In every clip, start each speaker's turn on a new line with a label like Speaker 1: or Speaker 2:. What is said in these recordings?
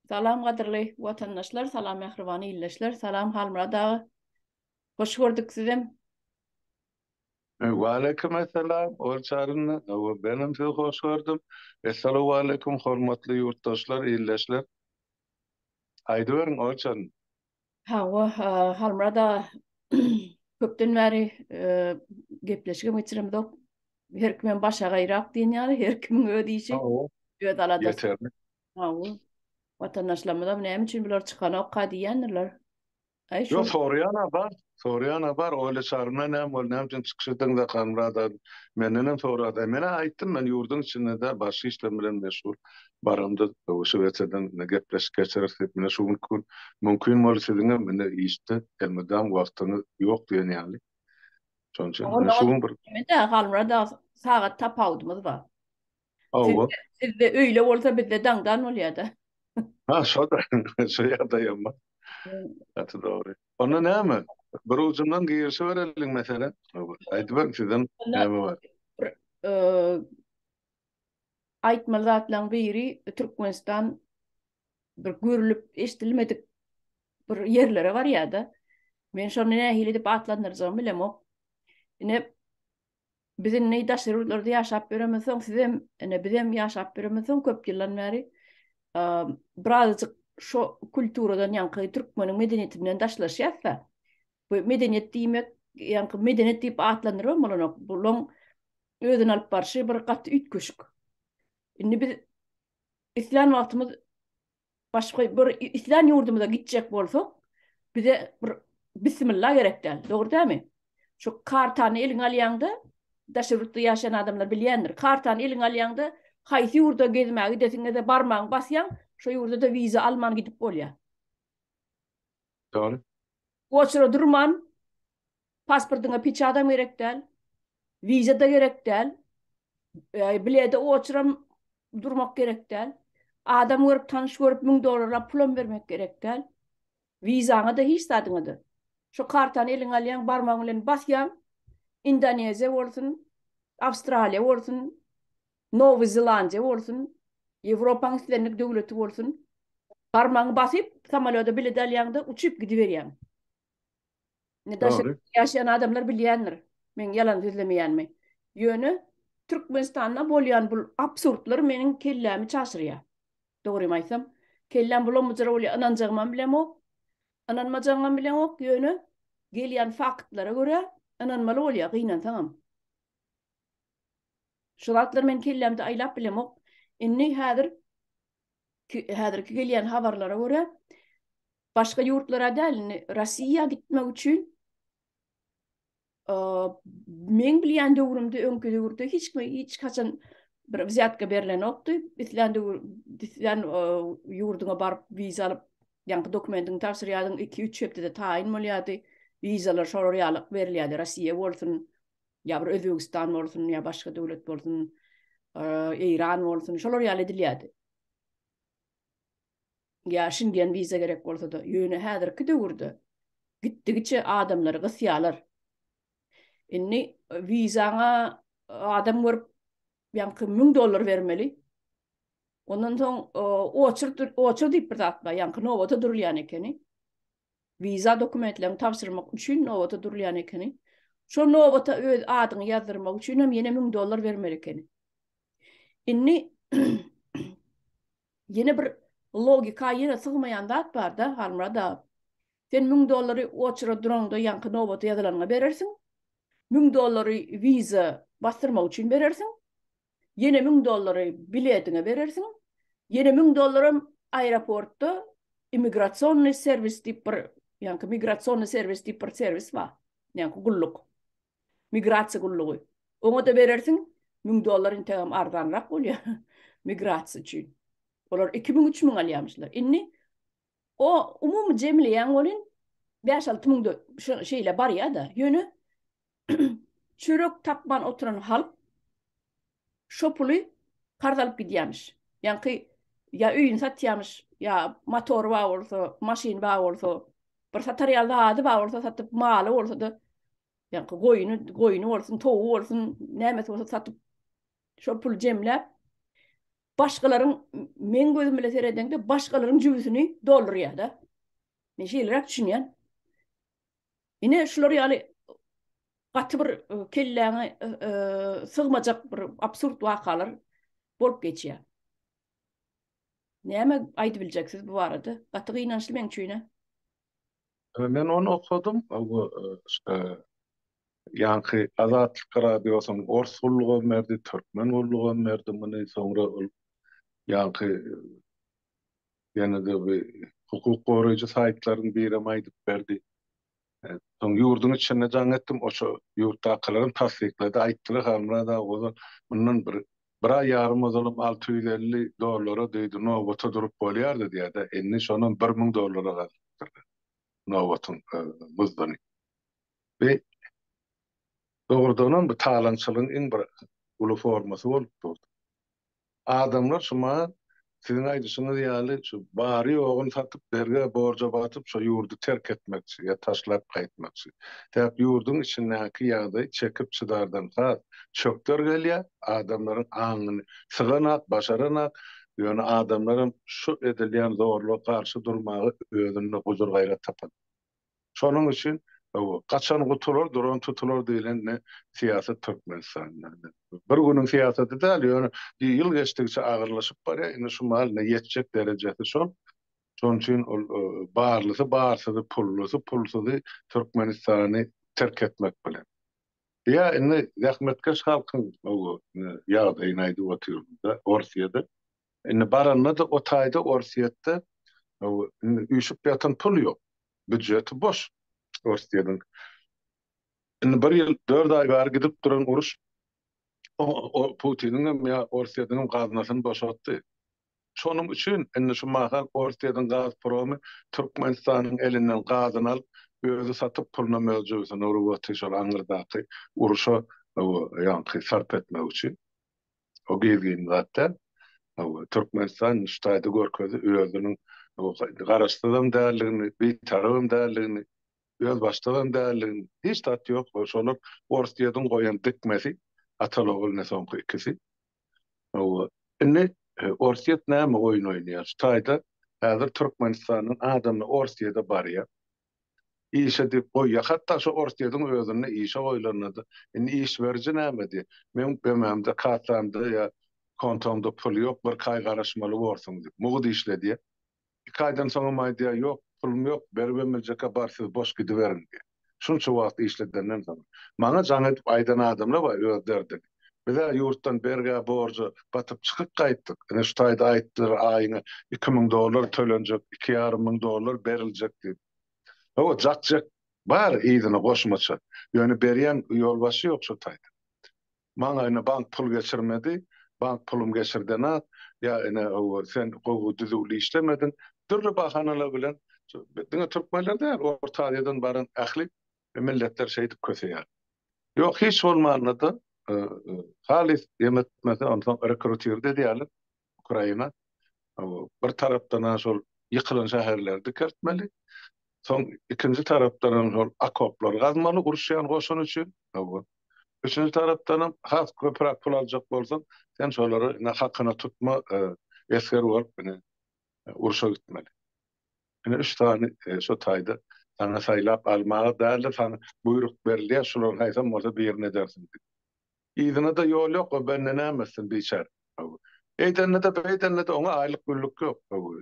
Speaker 1: Salam gaderly vatandaşlar, salam mehribany illeşler, salam Halmura dağı. Hoş gördük sizem.
Speaker 2: Waleyküm selam. Orçarın benim sizi hoş gördüm. Esselamu aleyküm hormatly yurttaşlar, illeşler. Haydi verin Orçarın.
Speaker 1: Halmura da köpden bäri gepleşigim geçiremdik. Her kimen başa gaýrak diýen ýaly, her kimin öýdi işi.
Speaker 2: Oo,
Speaker 1: Öýde aladas.
Speaker 2: yeterli.
Speaker 1: Hawa vatandaşlarymyza näme üçin biler çykana okka diýenler. Ay
Speaker 2: Yo
Speaker 1: şol.
Speaker 2: soruyana var. Soruyana var. Öyle çarına ne ol ne için çıkıştın da kanrada. Menden sorada. Mene aýtdym men yurdun içinde de başy işlem bilen meşgul. Barımda o şeweçeden ne gepleşik geçersek mene şu mümkün bol siziňe mene işte elmeden wagtyny ýok diýen ýaly. Şoň üçin mene
Speaker 1: Onda
Speaker 2: şu bir
Speaker 1: de Halmura da sagat tapawdymyz bar. Siz,
Speaker 2: awa.
Speaker 1: sizde öýle bolsa bizde daňdan bolýar-da.
Speaker 2: Ha, şu da şu ya da yamma. Atı doğru. Ona ne mi? Bir ucundan giyirse verelim mesela. Haydi ben sizden ne mi var?
Speaker 1: Aýtmalardan biri Türkmenistan bir görülüp eşdilmedik bir yerlere var ya da men şonu nähili dip atlandyrsam bilem o. Ne bizim ne daşyrlarda ýaşap beremezsoň sizem ene bizem ýaşap beremezsoň köp ýyllan bäri birazjyk şo kulturadan ýanky türkmeniň medeniýetinden daşlaşýarsa bu medeniýet diýmek ýanky medeniýet diýip atlandyrmam bolany bulan özüni alyp barşy bir gat ütköşük. Indi biz islan wagtymyz başka bir islan ýurdumyza gitjek bolsak bize bir bismillah gerek däl. Dogry dämi? Şu kartany eliň alýanda daşyrykda ýaşayan adamlar bilýändir. Kartany eliň alýanda haýsy ýurda gezmäge gidesiňe de barmagyň basýan, şo ýurda da wiza alman gidip bolýar.
Speaker 2: Doğru.
Speaker 1: Oçra durman, pasportyňa piçadam gerek däl, wiza da gerek däl. Bilede oçram durmak gerek däl. Adam görüp tanış görüp $1000 pulum bermek gerek däl. Wizaňa da hiç sadyňa da. Şu kartany eliň alýan barmagyň bilen basýan, Indoneziya bolsun, Avustraliýa bolsun, Nowy Zelandiýa bolsun, Ýewropaň islendik döwleti bolsun, barmagyň basyp samolyota bilet alýanda uçup gidiberýän. Ne daşy
Speaker 2: Doğru.
Speaker 1: ýaşayan adamlar bilýändir. Men ýalan sözlemeýänmi? Ýöne Türkmenistanda bolýan bu absurdlar meniň kellämi çaşyrýar. Dogry aýtsam, kellem bulan mujara bolýar, ananjagman bilem ok. Ananmajagman bilen ok ýöne gelýän faktlara görä ananmaly bolýar gynansaňam. Şulatlar men kellemde aýlap bilem ok. Inni häzirki gelýän habarlara görä başga ýurtlara däl, Rossiýa gitmek üçin men bilýän döwrümde öňkü döwürde hiç kaçan bir wizyatka berilen okdy. Islan ýurduňa baryp wiza alyp ýanky dokumentini tapşyrýardyň 2-3 hepde taýin bolýardy. Wizalar şolary berilýärdi. Rossiýa bolsun, ýa bir Özbegistan bolsun, ýa başga döwlet bolsun, Iran bolsun, şolary edilýärdi. Ya şingen wiza gerek bolsa da ýöne häzirki döwürde gitdigiçe adamlary gysýarlar. Inni wizaňa adam görüp ýanky $1000 bermeli. Ondan soň oçur diýip bir zat bar, ýanky nowata durulýan ekeni. Wiza dokumentlerini tapşyrmak üçin nowata durulýan ekeni. Şo nowata öz adyny ýazdyrmak üçin hem ýene $1000 bermeli ekeni. Inni ýene bir logika ýene sygmaýan zat bar da Halmura da. Sen $1000 oçura duranda ýanky nowata ýazylanyňa berersiň. $1000 wiza bastırmak için berersin. Yine $1000 biletine berersin. Yine $1000 aeroportda immigrasyonny servis diýip bir, ýanky migrasyonny servis diýip bir servis bar. Ýanky gulluk. Migrasiýa gullugy. Oňa da berersin. $1000 integam arzanrak bolýar. Migrasiýa üçin. Olar 2000-3000 alýarmyşlar. Inni o umumy jemleýän bolyn 5-6 ming şeýle bar ýa da. Ýöne çörek tapman oturan halk şo puly kardalyp gidýärmiş. Ýanky ya öýün satýarmış, ya motor bar bolsa, maşin bar bolsa, bir satarýal zady bar bolsa satyp maly bolsa da ýanky goýuny bolsun, towu bolsun, näme bolsa satyp şo pul jemläp başkaların men gözüm bile seredende başkalarının cübüsünü dolduruyor da. Ne şeyler düşünýän. Ine şular ýaly gaty bir kelläňe sygmajak bir absurd wakalar bolup geçýär. Näme aýdyp biljeksiz bu arada? Gaty gynançly meň üçin.
Speaker 2: Men onu okudum. Bu yankı Azatlyk radiosynyň ors ullugy merdi, türkmen ullugy merdi, muny soňra yankı ýene-de bir hukuk goraýjy saýtlaryň birem aýdyp berdi. Soň ýurdun içinde jaň etdim, oşo ýurtdakylaryň tasdiklady, aýtdylar hamra da o bundan bir ay ýarym ozalym $650 diýdi, nowbata durup bolýardy diýdi. Enni şonun $1000 gazdyr. Nowbatyň muzdany. Ve doğrudan bu talançylygyň iň bir uly formasy bolup durdy. Adamlar şuma sizin aýdyşyňyz ýaly şu bary oğun satyp berge borja batyp şu ýurdu terk etmekçi ýa taşlap gaýtmakçy. Täp ýurdun içindäki ýagdaý çekip çıdardan ha çökdür gelýär, adamlaryň aňyny syganak, başaranak, ýöne adamlaryň şu edilýän zorluğa garşy durmagy özüne huzur gaýrat tapar. Şonuň üçin kaçan gutular, duran tutular diýilen ne siýasat Türkmenistanyň. Bir günüň siýasaty däl, ýöne ýyl geçdikçe agyrlaşyp barýar. Ine şu mahalyna ýetjek derejesi şol. Şoň üçin ol barlysy barsydy, pullusy pulsuzy Türkmenistany terk etmek bilen. Ya ine zähmetkeş halkyň ýagdaýyny aýdyp oturýarda, Orsiýada. Ine baranna da o taýda Orsiýetde üýşüp ýatan pul ýok. Büdjeti boş. Orsiýadyň. Indi bir ýyl 4 ay bäri gidip duran uruş o Putiniň hem ýa Orsiýadyň gaznasyny boşaltdy. Şonuň üçin indi şu mahal Orsiýadyň Gazpromy Türkmenistanyň elinden gazany alyp özü satyp puluna möjüdsen uruwaty şol aňyrdaky uruşa ýanky sarp etmek üçin o gezgin zatda Türkmenistan ştaýdy görkezdi özüniň garaşdyrym däligini, bitarym däligini, öz başlygym däligini hiç tat ýok. Şonuň Orsiýadyň goýan dikmesi atalogul soňky ikisi. Indi Orsiýet näme oýun oýnaýar? Ştaýda häzir Türkmenistanyň adamly Orsiýada barýar. İşe dip goýýar. Hatda şu Orsiýadyň özüne işe goýlanady. Indi iş berji näme? Men bememde kartamda ýa kontomda pul ýok, bir kay garaşmaly bolsun dip. Mugy işledi. 2 aýdan soň maýdy ýok, pulum ýok, berbemeljeka barsyz boş gidiberin diýe. Şunça wagt işledenden soň. Maňa jaň edip aýdan adamlar bar özlerdi. Bize ýurtdan berge borjy batyp çykyp gaýtdyk. Ene şu taýda aýtdylar aýyna $2000 tölenjek, $2,500 beriljek diýip. O jakjak bar ýygyny goşmaça. Ýöne berýän ýolbaşy ýok şu taýda. Maňa ene bank pul geçirmedi. Bank pulum geçirdena ya ene sen gowy düzüli işlemedin. Türlü bahanalar bilen diňe türkmenlerde Orta Aziýadan baran ähli milletler şeýdip köseýär. Ýok hiç bolmanda halis yemetmese ondan rekrutir diýerler Ukraina. Bir tarapdan şol ýykylan şäherlerdi kertmeli. Soň ikinji tarapdan şol akoplar gazmaly uruşýan goşun üçin. Üçüncü tarapdan has köprak pul aljak bolsan, sen şolary hakyna tutma esker bolup uruşa gitmeli. Ine 3 tane şu taýda sana saýlap almagy däl, sana buyruk berilýär, şolary haýsam bolsa birine dersin. Ýygyna da ýol ýok, o benden nämesin biçar. Eýdenne de beýdenne de oňa aýlyk günlük ýok.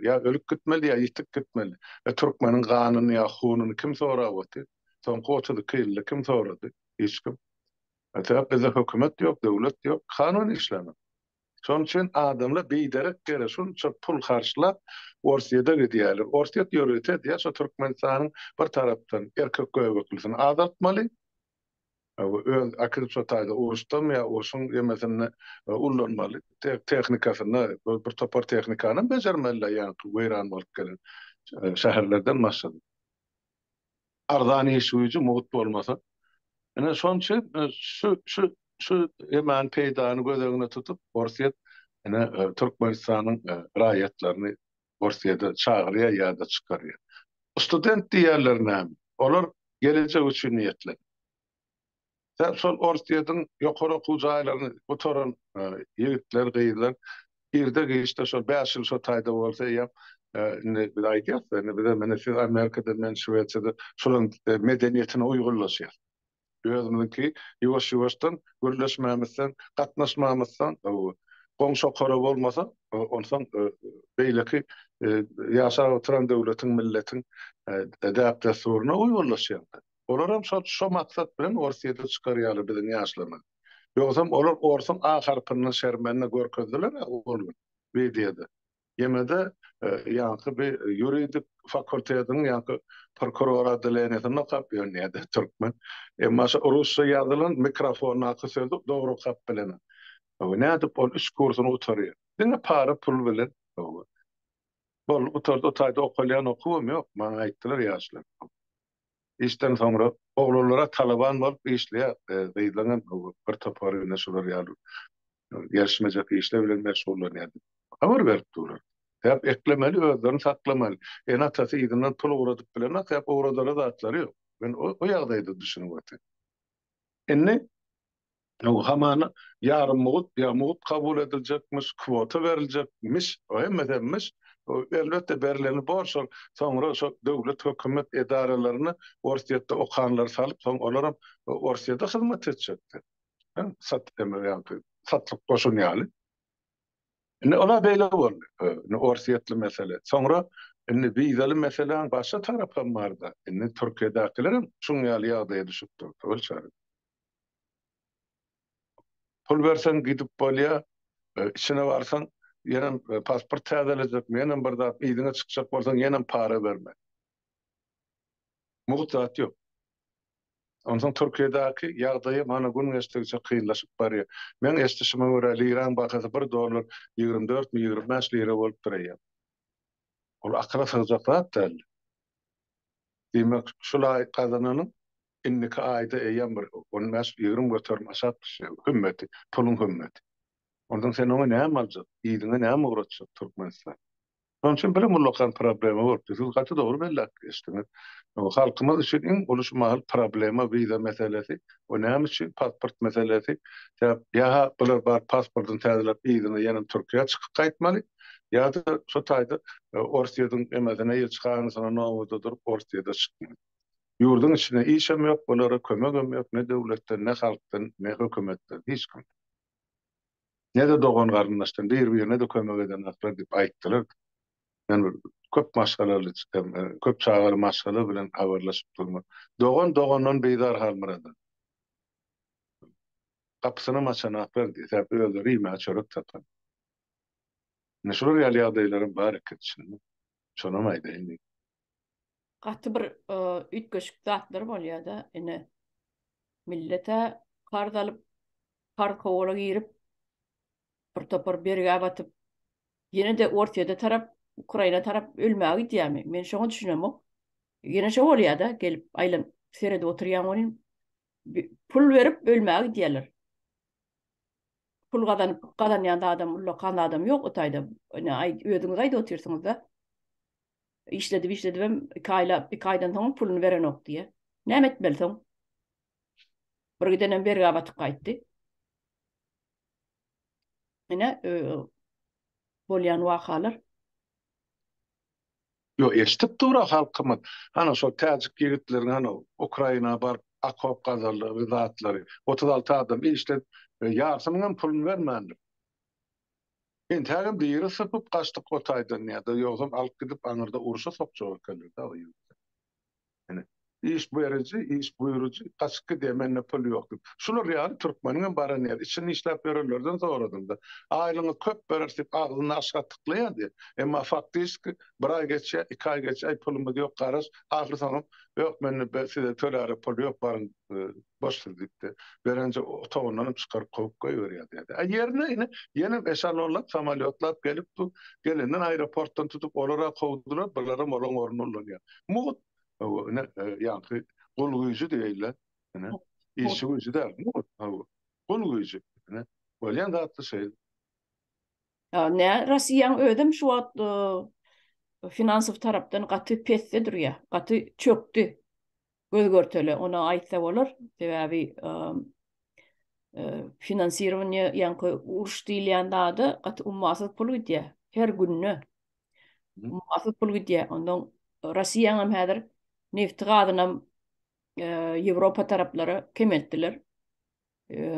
Speaker 2: Ya ölüp gitmeli ya ýitip gitmeli. Türkmeniň ganyny ya hununy kim sorap otdy? Soň goçuly kylly kim sorady? Hiç kim. Hatta bizde hökümet yok, devlet yok, kanun işlemi. Şoň üçin adamlar beýderek gere şunça pul harçlap Orsiýada gidýärler. Orsiýet ýöretet ýa şu Türkmenistanyň bir tarapdan erkek göweklisini azatmaly. Öz akıl şu taýda uruşdam ýa uruşyň ýemesine ullanmaly. Tehnikasyny, bir topar tehnikany bejermeli ýa weýran bolup gelen şäherlerden maşady. Arzan iş güýji mowut bolmasa ene şoň üçin şu hemen peýdany gözegine tutup Orsiýet ene Türkmenistanyň raýatlaryny Orsiýada çagyrýar ýa-da çykarýar. Student diýerler näme? Olar gelecek üçin niýetler. Sen sol Orsiýadyň ýokary okuw jaýlaryny oturan ýigitler, gyýlar irde işte şol 5 ýyl şo taýda bolsa ýa ne bir aýdýar, ne bir de mene siz Amerikada men Şweçede şolaryň medeniýetine uýgurlaşýar. Özüňki ýuwaş-ýuwaşdan gürleşmämizden, gatnaşmamyzdan, goňşa kara bolmasa, onsoň beýleki ýaşap oturan döwletiň, milletiň adaptasiýonuna uýgurlaşýar. Olaram şo maksat bilen Orsiýada çykarýarlar biziň ýaşlama. Ýogsam olar orsun ahyrkyny şermenine görkezdiler, olmaly. Beýdiydi. Ýemede ýa-ni bir ýuridik fakultetiň ýa-ni prokuror adylanyny okap ýörnýärdi türkmen. Emma rusça ýazylan mikrofon akysy dogry okap bilen. Näde bol 3 kursyny oturýar. Diňe para pul bilen. Bol oturdy taýda okulýan okubam ýok, maňa aýtdylar ýaşlar. İşten sonra oğullara Taliban bolup işleýär, beýleňen bir topar ýene şolar ýaly. Yarışmacak işle bilen meşgullanýardy. Habar berip durar. Hep eklemeli, özlerini saklamaly. En atasy ýygynyň pul uradyp bilen, hep uradara zatlary ýok. Ben o ýagdaýda düşünip otyrym. Enne o hamana yarım mut kabul edilecekmiş, kvota verilecekmiş, o emmedenmiş. O elbette berileni borçlar, sonra şu döwlet hökümet edarelerini Orsiýetde okanlar salyp, soň olaram Orsiýada hyzmat etjekdir. Satlyk goşun ýaly. Ne ola beýle boldy. Ne Orsiýetli mesele. Sonra indi wizaly meseleň başga tarapam barda. Indi Türkiýedekilerim şuň ýaly ýagdaýa düşüp durdy. Pul bersen gidip bolýa, içine barsan ýene pasport täzelejek, ýene bir zat ýygyna çykjak bolsaň ýene para berme. Muhtat ýok. Ondan Türkiýedäki ýagdaýy mana gün geçtikçe kynlaşyp barýar. Men eşdişime görä liran bakasy $1 24-25 lira bolup durýar. Ol akla sığjak zat däl. Demek şulay kazananyň inniki aýda eýen bir 15-20 götürmäşat hümmeti, pulun hümmeti. Ondan sen onu näme aljak? Ýygyna näme uğratjak Türkmenistan? Onun için bir mullakan problemi var. Siz kaçı doğru belli istiniz. O halkımız için en oluşmalı problemi vize meselesi. O neymiş için pasport meselesi. Ya bular bar pasportun tədilap izini yanım Türkiye'ye çıkıp kayıtmalı. Ya da şu tayda Orsiýadyň emezine ýyl çykanny sana nawada durup Orsiýada çykmaly. Yurdun içine işem yok, bulara kömegem yok, ne devletten, ne halktan, ne hökümetten, hiç kim. Ne de doğan garyndaşdan, ne de kömek eden aklar dip aýtdylar. Ben köp maşgalaly çykdym, köp çağır maşgala bilen habarlaşyp durma. Doğan beýdar halmyrada. Kapysyny maçana aklar diýip özleri ýa çörek tapan. Neşur ýaly bar ekitçin. Şona maýdaýyn.
Speaker 1: Gaty bir ütgeşik zatlar bolýar da, ene millete kardalyp, kar kowaly girip, bir topar berge batyp, ýene de Orsiýada tarap, Ukraina tarap ölmäge gidýärmi? Men şoňa düşünem ok. Ýene şo bolýar da, gelip aýlan serede oturýan bolyn, pul berip ölmäge gidýärler. Pul kazanýan adam, ulla kan adam ýok o taýda. Ene öýüňiz aýda oturýarsyňyz da. İşledi hem 2 aýdan soň puluny beren ok diýe. Näme etmeliň? Bir gidenen berge batyp gaýtdy. Ene bolýan wakalar.
Speaker 2: Yo eşitip dura halkymyz. Ana şo täzik ýigitlerin ana Ukraina bar akop gazarly zatlary. 36 adam işle ýarsynyň puluny bermändir. Ben tägim diýeri sypyp gaçdyk o taýdan ýa-da ýogsam alyp gidip aňyrda uruşa sokjak keldi. Yani iş buyurucu kaçkı demenle pul yoktu. Şular ýaly Türkmeniň baran ýer. İçini işläp bererlerden soradım da. Aýlyňy köp berersip agyny aşga tıklaýardy. Emma faktiski bir ay geçe, 2 ay geçe ay pulumuz ýok garas. Ahir soňam ýok menne size töläre pul ýok barın boşdur diýdi. Berence otogynyň çykaryp koyup goýberýärdi. Ýerine ýene eşalonlap samalyotlar gelip gelenden aeroportdan tutup olara kowdular. Bulara molon ornullanýar. Mugut yani kol güýji diýerler. İşi güýji däl. Kol güýji. Bolýan zatly şey.
Speaker 1: Ne Russiýaň ödüm şu wagt finansiv tarapdan gaty pesde durýar. Gaty çökdi. Göz görteli ona aýtsa bolar. Sebäbi Finansирование yankı uruş diýilýän da gat ummasız pul gidýär. Her günne ummasız pul gidýär. Ondan Russiýanyň häzir nefti gadynam Ýewropa taraplary kemeltdiler.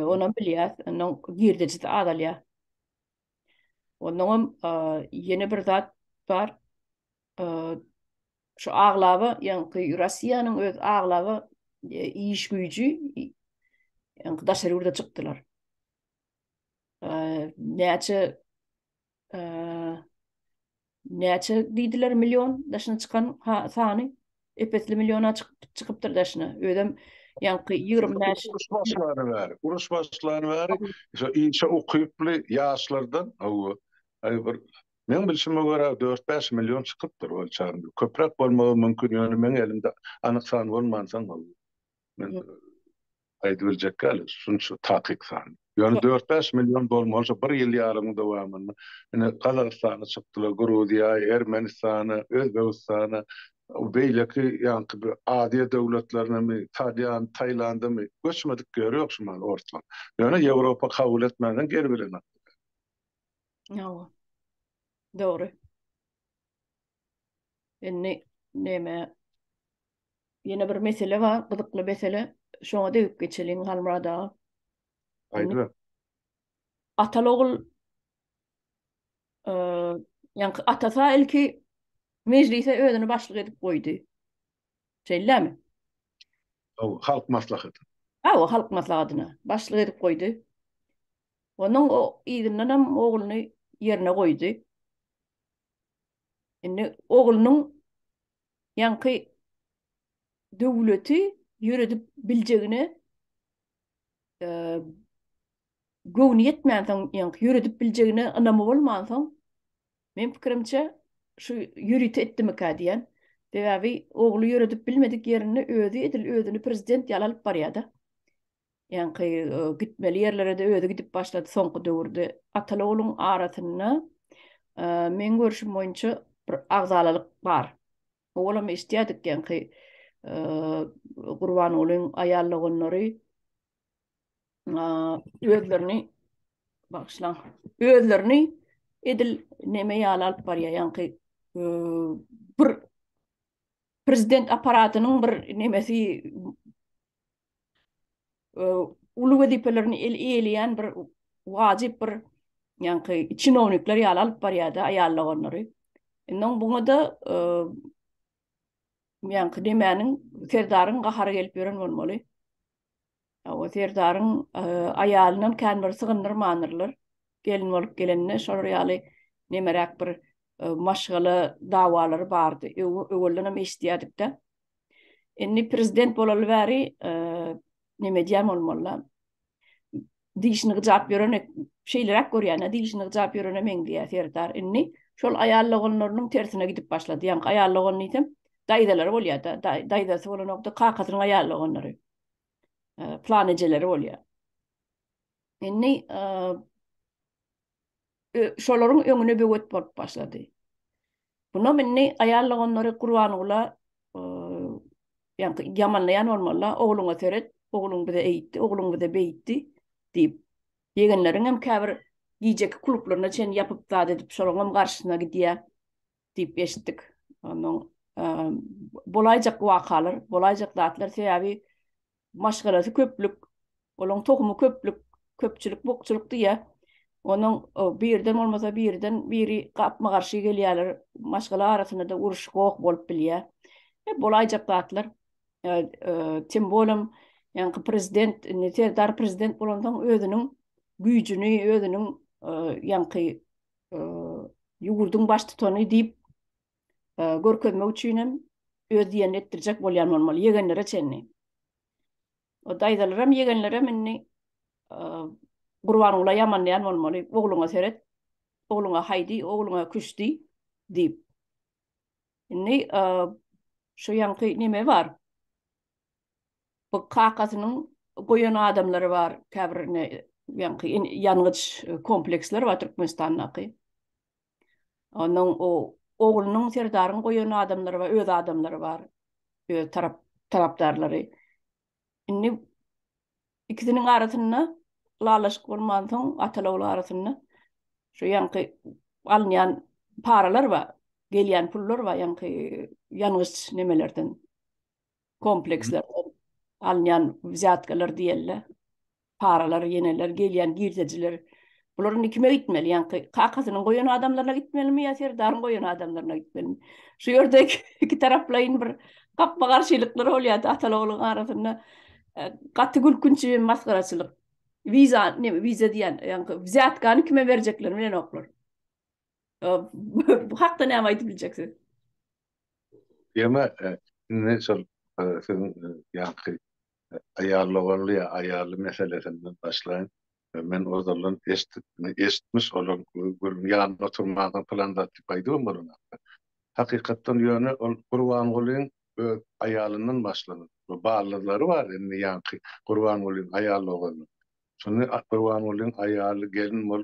Speaker 1: Ona bilýär, ondan girdijit adalýar. Ondan ýene bir zat bar. Şu aglaby, yankı Russiýanyň öz aglaby iş güýji yankı daşary urda çykdylar. Näçe näçe diýdiler milyon daşyna çykan sany epetli milyona çykypdyr daşyna. Ödem yankı 25
Speaker 2: Uruş başlary bäri. Uruş başlary bäri. Işe okuyuply ýaşlardan bir men bilşime görä 4-5 milyon çykypdyr ol çarynda. Köprek bolmagy mümkin ýöne men elimde anyk san bolmansaň men aýdyp biljek gal şunçu takyk san. Ýöne 4-5 milyon bolmaly bir ýyl ýarymyň dowamında ine Kazakstany çykdylar, Gruziýa, Ermenistany, Özbegistany, beýleki ýanky bir Aziýa döwletlerine, Tadiýan, Taýlanda göçmedik görýok şuman ortalyk. Ýöne Ýewropa kabul etmeden geri bilen.
Speaker 1: Ýa. Doğru. Neme yine bir mesele var, gıdıklı mesele. Şoňa da geçelim halmada.
Speaker 2: Aýdy.
Speaker 1: Atalogul yankı atasa ilki meclise özünü başlyk edip goýdy. Şeýlemi?
Speaker 2: O halk maslahaty.
Speaker 1: O halk maslahatyna başlyk edip goýdy. Onuň o ýygynyň ogluny ýerine goýdy. Indi oglunyň yankı döwleti ýöredip biljegine göwni ýetmänsäň ýanky ýöredip biljegine anamy bolmansaň men pikirimçe şu ýürüt etdimika diýen. Däbi ogly ýöredip bilmedik ýerini özüni prezident ýalalyp barýardy. Ýanky gitmeli ýerlere de özü gidip başlady soňky döwürde. Atalogluň arasyna men görüşüm boýunça bir agzalylyk bar. Oğlum istedik ýanky Gurbanoğluň aýallygynlary özlerini edil neme ýalalyp barýar ýanky bir prezident aparatynyň bir nemesi ulu wezipelerini elýän bir wajyp bir ýanky çynownikler ýalalyp barýardy aýallygynlary. Ondan buňa da ýanky demäniň serdaryň gahary gelip ýören bolmaly. O serdaryň aýalynyň känbir sygyndyr gelin bolup gelenine şol ýaly nemerek bir maşgala dawalary bardy. Öwelden eşdiýärdik de. Indi prezident bolaly bäri neme diýär bolmaly. Diýişini jap ýören şeýlerek görýän, diýişini jap ýören meň diýär serdar. Indi şol aýallygynlarynyň tersine gidip başlady. Ýanky aýallygyn diýsem daýdalar bolýar da. Daýdasy bolan nokta kakatynyň aýallygynlary. Plan ejeleri bolýar. Indi şolaryň öňüne böwet bolup başlady. Buna minni aýallygynlary Gurbanoğla ýanky ýamanlaýan bolmaly. Ogluňa seret, ogluň bize eýitdi, ogluň bize beýitdi diýip ýegenleriň hem käbir giýjek klublaryna çen ýapyp zat edip şolaryň garşysyna gidýär diýip eşitdik. Onuň bolaýjak wakalar, bolaýjak zatlar sebäbi maşgalasy köplük, olaň tohumy köpçülik, bokçuluk diýär. Onuň birden bolmasa birden biri gapma garşy gelýärler, maşgala arasyna da uruş gok bolup bilýär. Bolaýjak zatlar. Tim bolum ýanky prezident, neterdar prezident bolandan özüniň güýjüni, özüniň ýanky ýugurduň baş tutany diýip görkezmek üçin hem öz diýen etdirjek bolýan bolmaly ýegenlere çenni. O daýdalar hem ýegenlere minni Gurbanoğla ýamanlaýan bolmaly. Ogluňa seret, ogluňa haýdy, ogluňa küçdi diýip. Indi şu ýanky neme bar? Bu kakasynyň goýan adamlary bar, käbirine ýanky ýanygyç kompleksler bar Türkmenistanyňky. Onuň oglunyň serdaryň goýan adamlary bar, öz adamlary bar, öz tarapdarlary. Indi ikisiniň arasyna lalaşyk bolman soň atalawlar arasynda şu ýanky alnýan paralar ba, gelýän pullar ba, ýanky ýalňyş nemelerden, komplekslerden alnýan wzatkalar diýerler. Paralar, yeneler, gelýän girteciler. Buların kime gitmeli? Yani kakasyny goýan adamlarına gitmelimi ýa serdaryn goýan adamlarına gitmelimi? Şu ýerdeki iki taraplayın bir gapma garşylyklar bolýar atalawlyň arasynda. Gaty gülkünçi maskaraçylyk. Viza diýen, yani wzatkany kime berjekler bilen oklar. Bu hakda näme aýdyp biljeksin?
Speaker 2: Yema ne sol sizin ýanky ayarlawaly ayarly meselesinden başlaýan. Men o zaman eşitmiş olan ýanynda oturmagyň planda tipaýdym bolana. Hakykatdan ýöne ol Gurbangullyň aýalynyň başlanýar. Bu bağlylary bar indi ýanky Gurbangullyň aýalyny. Şonu Gurbangullyň aýaly gelin bol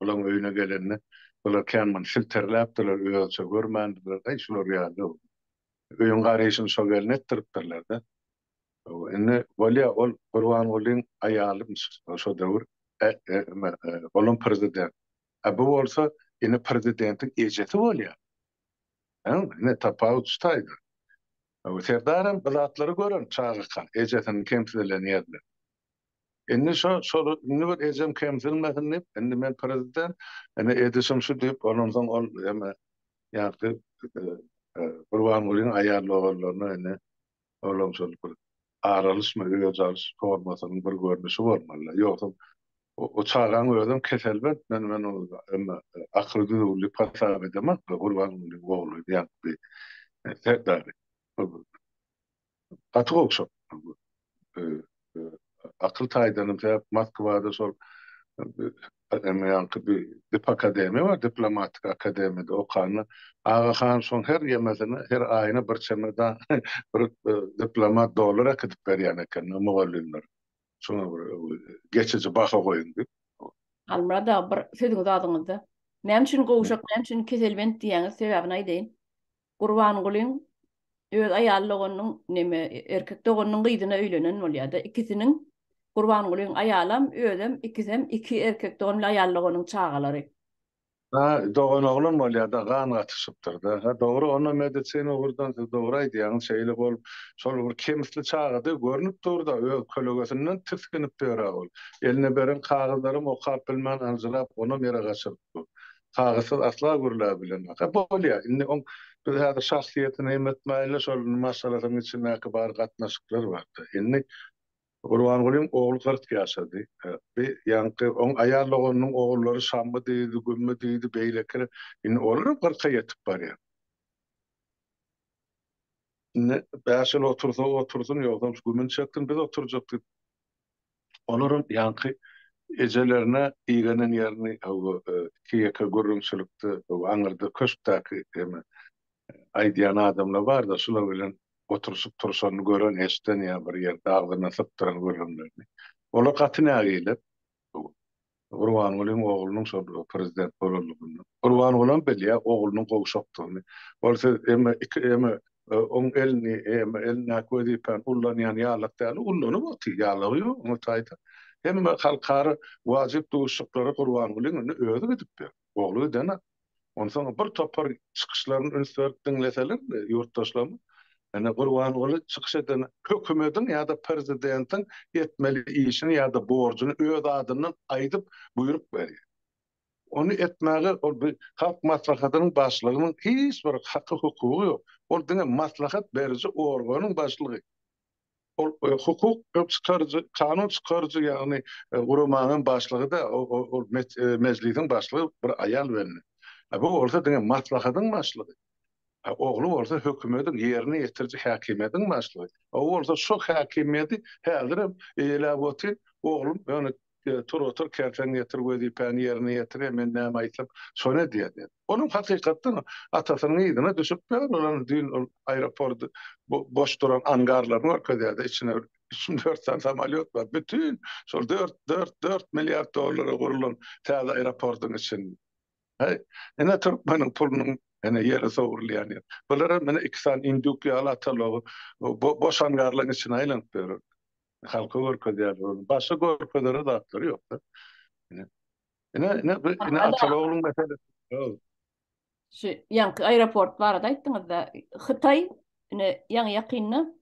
Speaker 2: ulan öýüne gelenni olar känmen filtrläpdiler, öýçe görmändiler. Şular ýaly. Öýün garyşyny şo gelin etdiripdirler de. Indi bolýa ol Gurbangullyň aýalymış şo döwür bolun prezident. Bu bolsa indi prezidentiň ejeti bolýar. Ne tapawut tutaydy. Serdarym bilatlary görün çağırkan, ejetini kemsilen ýerler. Indi şo indi bir ejem kemsilmesin dip, indi men prezident, indi edişim şu dip, onundan ol ýa-da Gurbangullyň aýarlawlaryny indi olamşylyk bir aralyşma öýüjariş formasynyň bir görnüşi bolmaly. Ýogsa o çağıran özüm keselbet, men o akyrdy uly pasap edemem, Gurbangullyň ogly ýa-da Serdary. Gaty okşap. Akıl taýdanym täp Moskwada şol bir akademi var, diplomatik akademide okanny. Agahan şoň her ýemesine, her aýyna bir çemada bir diplomat dolar akıtyp berýän eken, mugallimler. Şoňa geçici baha goýun dip.
Speaker 1: Almada bir sözüňiz adyňyzda. Näme üçin gowuşak, näme üçin keselbent diýäňiz sebäbini aýdyn. Gurbangullyň öz aýallygynyň neme erkek doganynyň gydyna öýlenen bolýar da ikisiniň Gurbangullyň aýalam özüm ikisem iki erkek dogan aýallygynyň çagalary.
Speaker 2: Doğan oğlum bolýar da gan gatyşypdyr da. Ha dogry ona medisina urdan dogry aýdýan şeýle bolup şol bir kemisli çagada görnüp durda öz kolegasinden tiskinip berä bol. Eline beren kagazlarym okap bilmän anjylap ona mera gaçypdy. Kagasyz asla görüle bilen. Ha bolýar. Indi on bir häzir şahsiýetine emetmäýle şol masalasyň içindäki bar gatnaşyklar bardy. Indi Gurbangullyň ogly 40 ýaşady. Bir ýanky on aýarlyganyň oglary şammy diýdi, gümme diýdi, beýlekler. Indi olar 40 ýetip barýar. Ne bäşil otursun ýogam gümen çekdim biz oturjakdyk. Olaryň ýanky ejelerine ýygenen ýerini kiýeke gurrunçylykdy, aňyrdy köşkdäki aýdýan adamlar bar da şular bilen oturuşup turşany gören eşden ýa bir ýerde agdyna sypdyran görenlerni. Olar gaty nägilip Gurbangullyň oglunyň şol prezident bolanlygyny. Gurbangullyň bilýär oglunyň gowşapdygyny. Bolsa emme on elni akwedi pan ullanýan ýalatdaly ullany boty ýalagy ýok mutaýda. Hemme halkary wajyp duşuklary Gurbangullyň özü gidip ber. Ogly dene. Ondan bir topar çykyşlaryny öňsürip dinleseler ýurtdaşlary yani Gurbangully çykyş eden hökümetiň ýa-da prezidentiň etmeli işini ýa-da borcuny öz adynyň aýdyp buyruk berýär. Onu etmäge ol bir halk maslahatynyň başlygynyň hiç bir haky hukuky ýok. Ol diňe maslahat beriji organyň başlygy. Ol hukuk çykarjy, kanun çykarjy ýagny Gurbangullyň başlygy da ol meclisiň başlygy bir aýal welin. Bu olsa diňe maslahatyň başlygy. Ogly bolsa hökümetiň ýerini ýetirji häkimetiň başlygy. O bolsa şo häkimeti häzir elä boty oglum ýöne otur kerten ýetirwedi pan ýerine ýetir men näme aýtap şonu diýdi. Onuň hakykatdan atasynyň ýygyna düşüp bolan dün aeroportda boş duran angarlaryň orkadada içine 4 tane samolyot var. Bütün şol 4 milyar dollara gurulan täze aeroportyň içinde. Ene Türkmeniň pulunyň ene ýere sowurlaýan. Bulara mene 2 san induk ýaly atalagy boş angarlaryň içine aýlanyp berýär. halka görkezýär. Başga görkezlere datlary ýokda. Ine Ataloğluň meselesi.
Speaker 1: Şu yankı aeroport var da aýtdyňyz da Hytaý ýa ýakynna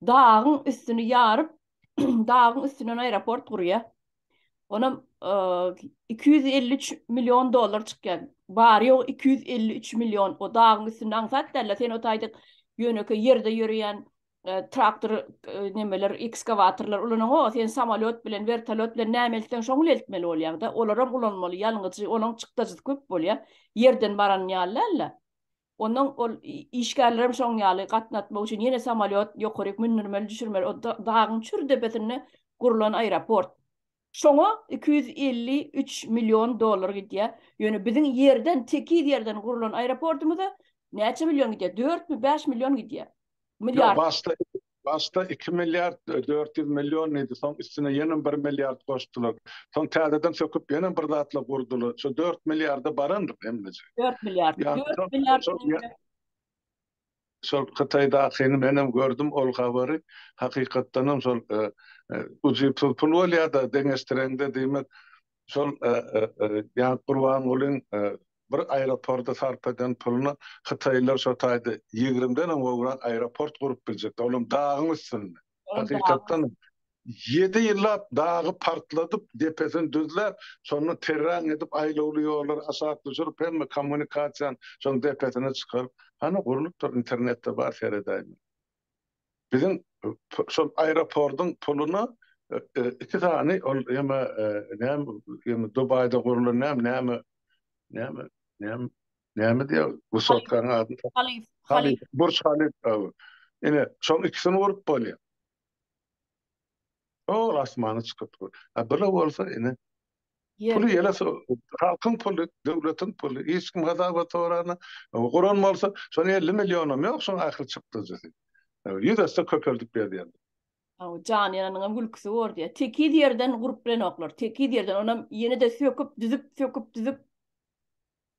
Speaker 1: dağın üstünü yarıp dağın üstünden aeroport kurýar. Onam 253 milyon dolar çıkýan. Bari o 253 milyon o dağın üstünden satdylar. Sen o taýdyk ýöneki ýerde ýürüýän traktor nemeler, ekskavatorlar ulanyň o sen samolyot bilen, vertolyot bilen nämelsen şoňul eltmeli bolýar da. Olaram ulanmaly, ýalňyjy olaň çykdyjy köp bolýar. Yerden baran ýalylar. Ondan ol işgärlerim şoň ýaly gatnatmak üçin ýene samolyot ýokaryk münürmeli, düşürmeli o dağın çür depesine gurulan aeroport. Şoňa 253 milyon dolar gidýär. Ýöne biziň ýerden, teki ýerden gurulan aeroportumyzda näçe milyon gidýär? 4 mi 5 milyon gidýär. Milyar.
Speaker 2: Başta 2 milyar 400 milyon idi. Son üstüne ýene 1 milyar goşdular. Son täzeden söküp ýene bir zatla gurdular. Şu 4 milyarda barandyr hemmeje.
Speaker 1: 4 milyar.
Speaker 2: Yani
Speaker 1: 4 milyar.
Speaker 2: Şol Hytaýda henim menem gördüm ol habary. Hakykatdanam şol uji pul bolýar-da deňeştirende diýmek şol ýa Gurban bolan bir aeroportda sarp eden pulunu Hytaýlar şo taýdy 20-den ogran aeroport gurup biljek. Olam dağın üstünde. Hakykatdan 7 ýyllap dağı partladyp depesini düzler, sonra terran edip aýlawly ýollar aşağı düşürüp hem kommunikasiýa şoň depesine çykyp, hany gurulypdyr internetde bar seredäými. Bizim şol aeroportun pulunu iki tane ol ýa-da Dubaýda gurulan näme diýär bu sotkan ady
Speaker 1: Halif.
Speaker 2: Burç Halif. Ine şoň ikisini gurup bolýar. O asmany çykyp dur. Böyle bolsa ine pulu ýele halkyň pulu, döwletiň pulu, hiç kim gazaba torana guran bolsa, şonu 50 milyonom ýok, şoň ahyry çykdy jesi. Ýüzeste köpeldik berýär.
Speaker 1: Can ýanyň gülküsi bor diýär. Teki ýerden gurup bilen oklar. Teki ýerden onam ýene de söküp düzüp.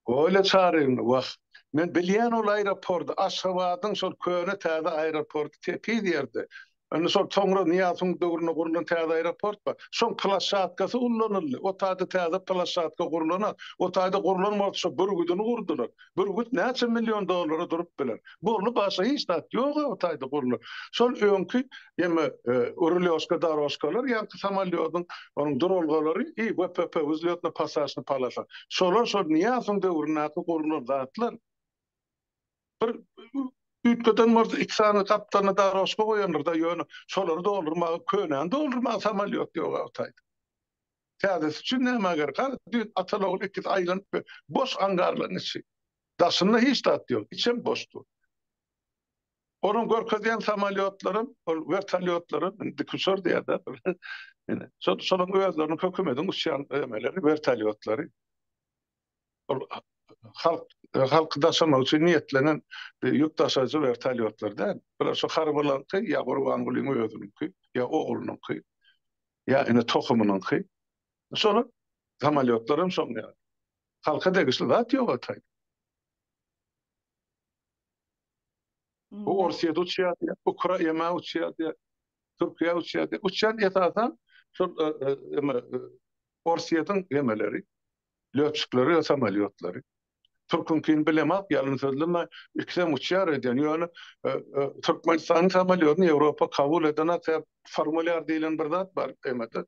Speaker 2: Öyle çaryn wagt. Men bilýän ol aeroport, Aşgabatyň şol köne täze aeroport teki ýerde. Onu şol toňra Niýazyň döwrüne gurulan täze aeroport bar. Şoň plaşatkasy ullanyldy. O taýda täze plaşatka gurulan, o taýda gurulan şo bürgüdini gurdular. Bürgüt näçe milyon dolara durup biler. Bunu başa hiç dat ýok o taýda gurulan. Şol öňkü ýeme Urulyoska daroşkalar ýa-da samolýotyň onuň durulgalary WPP uzlyotna pasasyny palaşa. Şolar şol Niýazyň döwrüne gurulan zatlar. Bir ütköden bolsa iki sany kaptany daroşka goýanlar da ýöne şolary doldurmagy könän doldurmagy samolyot ýok awtaýdy. Täzesi üçin näme gerek? Ataloğlu iki aýlanyp boş angarlaryň içi. Daşynda hiç dat ýok, içim boşdur. Onun görkezýän samolyotlaryň, ol vertolyotlaryň dikuşor diýerler. Ene şonuň özleriniň hökümetiň uçýan emeleri vertolyotlary. Ol halk daşamak üçin niýetlenen ýük daşaýjy vertolyotlardan bular şo harbalanky ýa Gurban Gulyň özüniňki ýa oglunyňki ýa ene tohumynyňki şolar samolyotlarym şoň ýa halka degişli zat ýok ataý. Bu Orsiýada uçýar, Ukraina uçýar, Türkiýe uçýar. Uçan ýetasan şol Orsiýadyň emeleri, löçükleri, samolyotları. Türk'ün bilemek yalnız sözleme ikisem uçar eden yani Türkmenistan samolyotunu Avrupa kabul eden formulyar diýilen bir zat bar demedi.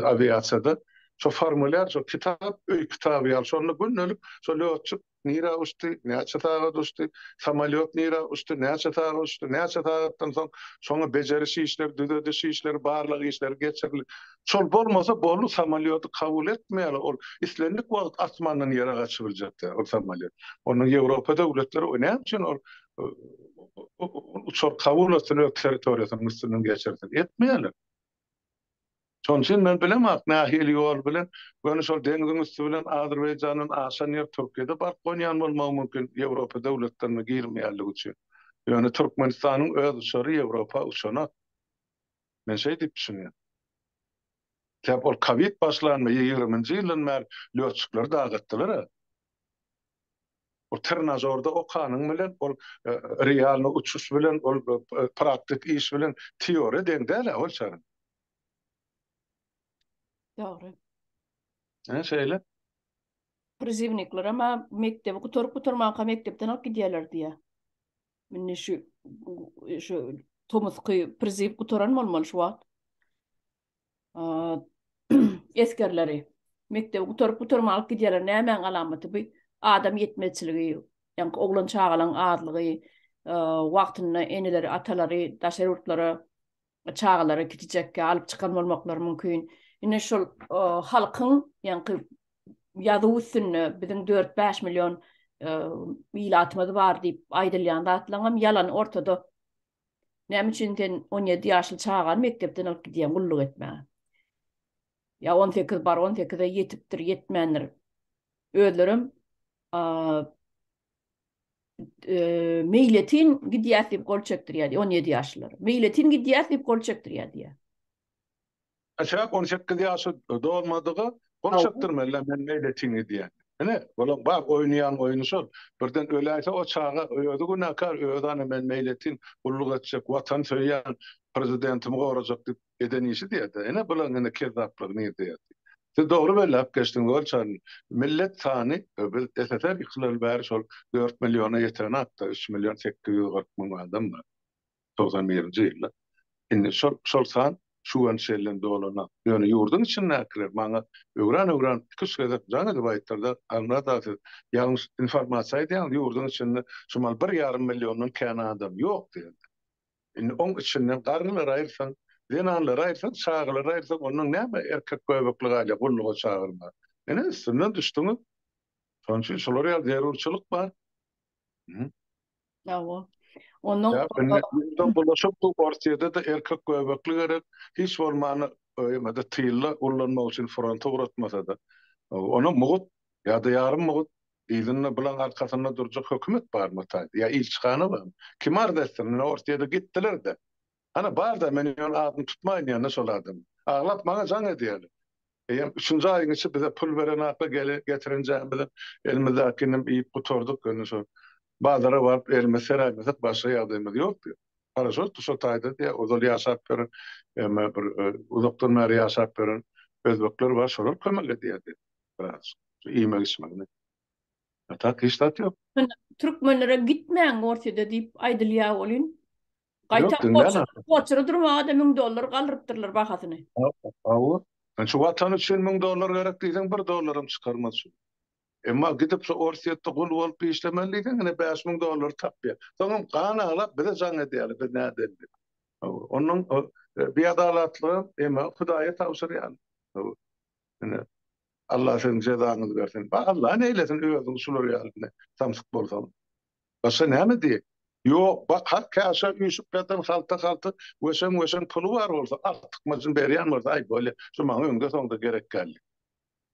Speaker 2: Aviasyada şu formulyar şu kitap öý kitaby ýa şonu günnelik şu löçük nira uçty, näçe taýda uçty, samolyot nira uçty, näçe taýda uçty, näçe taýdan soň şoňa bejerişi işler, düzedişi işler, barlyk işler geçerli. Şol bolmasa bolu samolyoty kabul etmeýär. Ol islendik wagt asmandan ýere gaçyp biljekdi o samolyot. Onu Ýewropa döwletleri näme üçin uçar kabul etýär territoriýasyny üstünden geçerdi. Etmeýärler. Şoň üçin men bilemok nähili ýol bilen göni şol deňiziň üstü bilen Azerbaýjanyň aşan ýer Türkiýede bar goňan bolmagy mümkin Ýewropa döwletlerine girmeýärligi üçin. Ýöne Türkmenistanyň öz uçary Ýewropa uçana. Men şeý diýip düşünýär. Täp ol Covid başlanma 20-nji ýylyň mer löçükleri dagatdylar. O trenajorda o kanun bilen, o realny uçuş bilen, o praktik iş bilen teori deňdäle ol çaryn.
Speaker 1: Doğru.
Speaker 2: Şeýle.
Speaker 1: Prizivnikler ama mektebi gutorup mektepden alıp gidiyorlar diye. Menne şu Tomuzky priziv gutoran bolmaly şu wagt. Eskerleri. Mektebi gutorup alıp gidiyorlar. Nämen alamaty bu adam yetmezçiligi, ýa-ni oglan çağalan azlygy, wagtyna eneleri, atalary, daşarurtlary çağalary kitijekke alıp çykan bolmaklary mümkin. Ine şol halkyň, ýa-ni ýazyw üstünde biziň 4-5 milyon milatymyz bar diýip aýdylýan zatlaňam ýalan ortada. Näme üçin sen 17 ýaşly çagan mekdepden alyp gidýän gullyk etmäň. Ya 18 bar, 18'e yetipdir, yetmändir. Özlerim meýletin gidýär diýip gol çekdirýär 17 ýaşlary. Meýletin gidýär diýip gol çekdirýär diýär.
Speaker 2: Aşağı 18 ýaşy dolmadygy gol çekdirmeli men meýletin diýär. Ene, bolan bak oynayan oyunu şol. Birden öýläse o çaga öýüdi günakar öýdany men meýletin gullyk etjek, watan söýýän prezidentimi gorajak diýip eden işi diýär. Ene bolan ene kezaplyk diýär. Siz doğru belläp geçdiň gol çaryn. Millet sany öbül eseter ýyklal bäri şol 4 milyona ýeten hatda 3 milyon 840 000 adam bar. 91-nji ýylda. Indi şol san şu an şellen dolana. Ýöne ýurdun içinde kirer. Maňa öwran küsgede jana da baytarda anlada ýalňyş informasiýa diýen ýurdun içinde şumal 1,5 milyonyň kän adam ýok diýen. Indi oň içinden garrylar aýyrsan, denanlar aýyrsan, çağlar aýyrsan, onuň näme erkek göbekli gaýla gulluga çağırma. Ene üstünden düşdüňiz. Şonçu şolar ýa zerurçylyk bar.
Speaker 1: Ýa-o. Onuň
Speaker 2: Ýurdan bulaşyp bu partiýada da erkek göbekli gerek. Hiç bolmany öýmede tyýylla ullanmak üçin fronta uratmasa da. Ona mugut ýa-da ýarym mugut ýygyny bilen arkasyna durjak hökümet barmy taýdy? Ýa ilçikany bar? Kim ardasyn? Ortaýda gitdiler de. Ana bar da meni ýol adyny tutmaýyn ýa-ni şol adam. Aglap maňa jaň edýär. Ýa 3-nji aýyň içi bize pul beren akla getirinjäň bilen elimizdäkini iýip guturduk göni şol. Bazara barıp elime seraymasak başga ýagdaýymyz ýokdy. Paraşol tuşa taýdy diýe ozal ýaşap beren, bir uzakdan beri ýaşap beren özbekler bar şolar kömek edýärdi. Biraz iýmek ismegini. Tak hiç tat ýok.
Speaker 1: Türkmenlere gitmeň ortaýda diýip aýdylýar bolyn. Gaýta koçury durmaga da $1000 galdyrypdyrlar bahasyny.
Speaker 2: Awa. Ben şu watan üçin $1000 gerek diýsen $1 çykarmaz şu. Emma gidip şu orsiýetde gul bolup işlemeliken ene $5000 tapýar. Soňam gana alap bize jaň edýär, biz näde? Onuň bir adalatly emma Hudaýa tawsyrýan. Ene Allah senin cezanı versin. Allah neylesin öýüň şular ýalyny samsyk bolsam. Başa näme diýip? Yok bak kaşa Yusuf Petr'in halta weşen pulu var olsa artykmazyn berýän bolsa ay böyle şu maňa öňde soňda gerek geldi.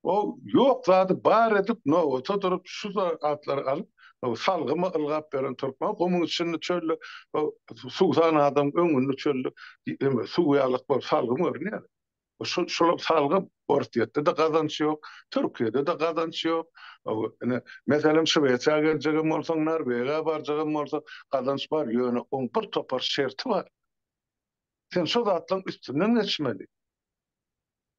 Speaker 2: O yok zady bar edip no oturup şu atlary alyp o salgymy ılgap beren türkmen gomyň içinde çölle suwsan adam öňünde çölle suw ýalyk bolup salgymy örnýär. Şu salgı ortaýetde de gazanç ýok, Türkiýede de gazanç ýok. Meselem Şweýçarýa geljegim bolsaň, Norwegiýa barjagym bolsa gazanç bar, ýöne oň bir topar şerti bar. Sen şu zatlaryň üstünden geçmeli.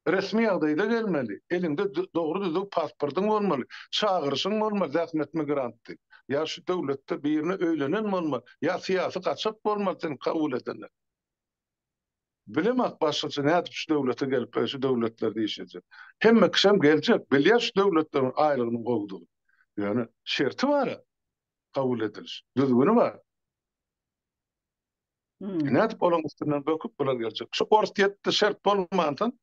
Speaker 2: Resmi ýagdaýda gelmeli. Elinde dogry düzük pasportyň bolmaly. Çağırşyň bolmaly, zähmet migrantdy. Ya şu döwletde birine öýlenen bolmaly. Ya siýasy gaçak bolmaly, sen kabul edenler. Bilemek başlıca ne yapıp şu devlete gelip şu devletlerde işleyecek. Hemme kişem gelecek. Bilýär şu devletlerin aýlygyny gowdugy. Yani şerti var. Kabul edilir. Düzgünü var. Ne yapıp olan üstünden böküp bular gelecek. Şu ortaýetde şert bolmandan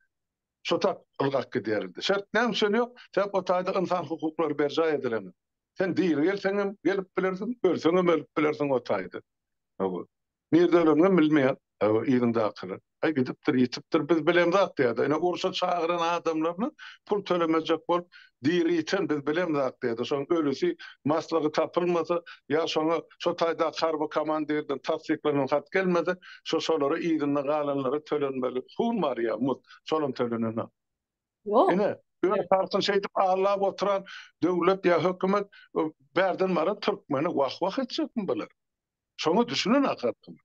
Speaker 2: şu tak ılgak giderdi. Şert näme üçin ýok? Sen o taýda insan hukuklary berja edilen. Sen diýil gelseň gelip bilersin, ölseň ölüp bilersin o taýda. Nerede ölenini bilmeýän. Ýygyňda akyry. Ay gidipdir, ýitipdir, biz bilemzak diýär. Ene urşa çağıran adamlaryny pul tölemejek bolup diýirýän biz bilemzak diýär. Şoň ölüsi maslagy tapylmasa, ýa şoňa şu taýda harby komandirden tasdiklenen hat gelmedi, şolary ýygyna galanlara tölenmeli. Pul bar ýa, şolum tölenene.
Speaker 1: Yok.
Speaker 2: Ene Böyle tartın şeydip ağırlayıp oturan devlet ya hükümet berden bana Türkmeni vah edecek mi bunlar? Şonu düşünün hakikaten.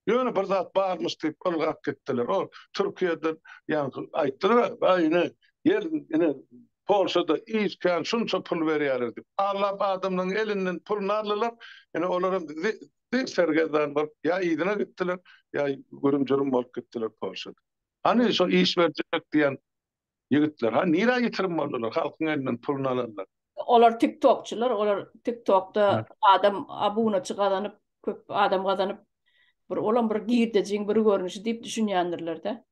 Speaker 2: Yani bir zat bağırmış deyip ılgak gittiler. O Türkiye'den yani ayttılar aynı yine Polşa'da iyisken şunça pul veriyorlar deyip. Allah adamın elinden pulunu alırlar. Yani onların sergeden var. Ya iyidine gittiler ya görümcürüm olup gittiler Polşa'da. Hani şu iş verecek diyen yigitler. Ha nira getirim oldular. Halkın elinden pulunu alırlar.
Speaker 1: Olar TikTokçular, olar
Speaker 2: Ha.
Speaker 1: TikTok'ta adam abuna çıkadanıp köp adam kazanıp bir olan bir girdecin bir görünüşü deyip düşünýändirler de.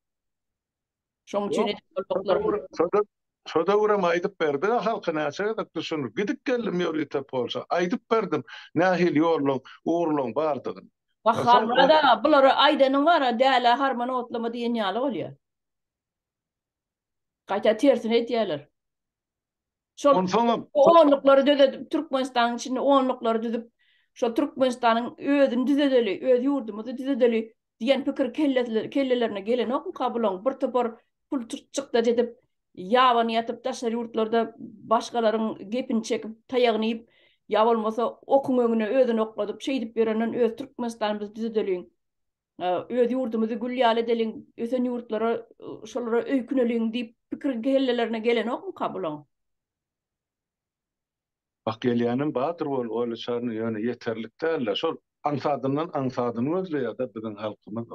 Speaker 1: Şoň üçin
Speaker 2: Yok.
Speaker 1: edip bolmaklar.
Speaker 2: Şoda uğram aydıp berdi. Halka näçe da düşünür. Gidip geldim ýörüýte Polşa. Aydıp berdim. Nähil ýorluň, uğurluň bardygyn.
Speaker 1: Bak
Speaker 2: Son
Speaker 1: halmada bular aýdanyň bara däle harmany otlama diýen ýaly bolýar. Gaýta tersine etýärler. Şol
Speaker 2: on soňam
Speaker 1: onluklary düzedip Türkmenistanyň içinde onluklary düzüp şol Türkmenistanyň özüni düzedeli, öz ýurdumuzy düzedeli diýen pikir kellelerine gelen okun kabulan bir topar pul çykda jedip ýaban ýatyp daşary ýurtlarda başgalaryň gepini çekip taýagyny ýyp ýa bolmasa okun öňüne özüni okladyp şeýdip berenden öz Türkmenistanyňyzy düzedeliň. Öz ýurdumuzy gülýale edeliň, ösen ýurtlara şolara öýküneliň diýip pikir kellelerine gelen okun kabulan.
Speaker 2: bak gelýänim badyr bol öyle şarny ýöne ýeterlik däl. Şol ansadyny özleýär-de biziň halkymyz.